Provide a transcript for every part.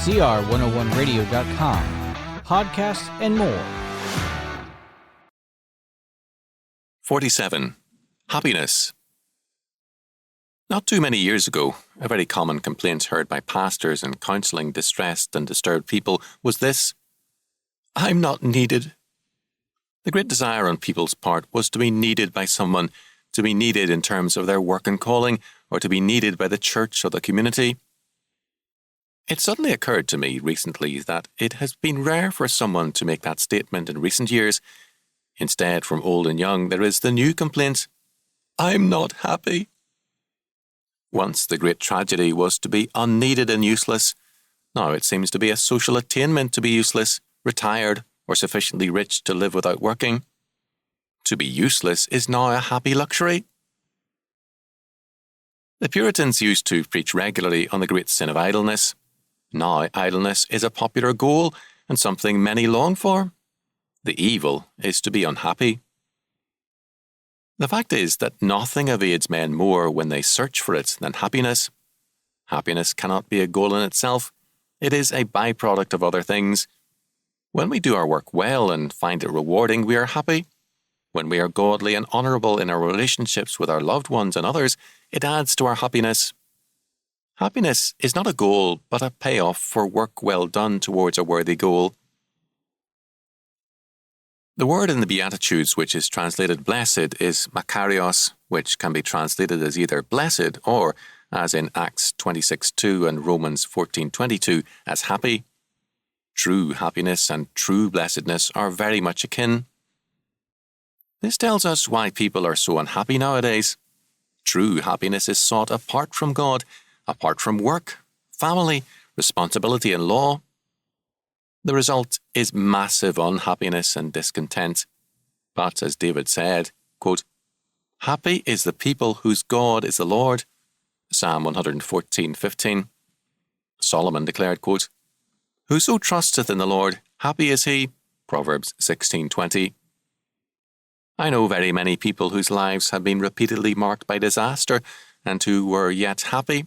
CR101radio.com, podcasts, and more. 47. Happiness. Not too many years ago, a very common complaint heard by pastors and counselling distressed and disturbed people was this: I'm not needed. The great desire on people's part was to be needed by someone, to be needed in terms of their work and calling, or to be needed by the church or the community. It suddenly occurred to me recently that it has been rare for someone to make that statement in recent years. Instead, from old and young, there is the new complaint: I'm not happy. Once the great tragedy was to be unneeded and useless. Now it seems to be a social attainment to be useless, retired, or sufficiently rich to live without working. To be useless is now a happy luxury. The Puritans used to preach regularly on the great sin of idleness. Now idleness is a popular goal and something many long for. The evil is to be unhappy. The fact is that nothing evades men more when they search for it than happiness. Happiness cannot be a goal in itself. It is a byproduct of other things. When we do our work well and find it rewarding, we are happy. When we are godly and honourable in our relationships with our loved ones and others, it adds to our happiness. Happiness is not a goal, but a payoff for work well done towards a worthy goal. The word in the Beatitudes which is translated blessed is makarios, which can be translated as either blessed or, as in Acts 26:2 and Romans 14:22, as happy. True happiness and true blessedness are very much akin. This tells us why people are so unhappy nowadays. True happiness is sought apart from God, apart from work, family, responsibility and law. The result is massive unhappiness and discontent. But as David said, quote, happy is the people whose God is the Lord. Psalm 114:15. Solomon declared, quote, whoso trusteth in the Lord, happy is he. Proverbs 16:20. I know very many people whose lives have been repeatedly marked by disaster and who were yet happy.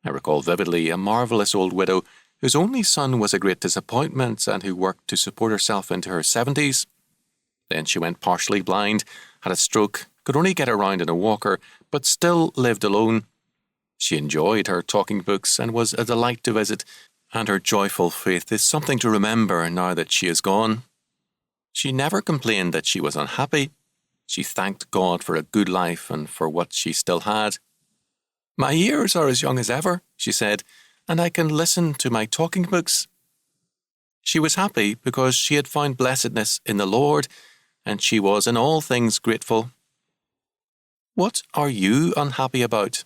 I recall vividly a marvellous old widow whose only son was a great disappointment and who worked to support herself into her 70s. Then she went partially blind, had a stroke, could only get around in a walker, but still lived alone. She enjoyed her talking books and was a delight to visit, and her joyful faith is something to remember now that she is gone. She never complained that she was unhappy. She thanked God for a good life and for what she still had. My ears are as young as ever, she said, and I can listen to my talking books. She was happy because she had found blessedness in the Lord, and she was in all things grateful. What are you unhappy about?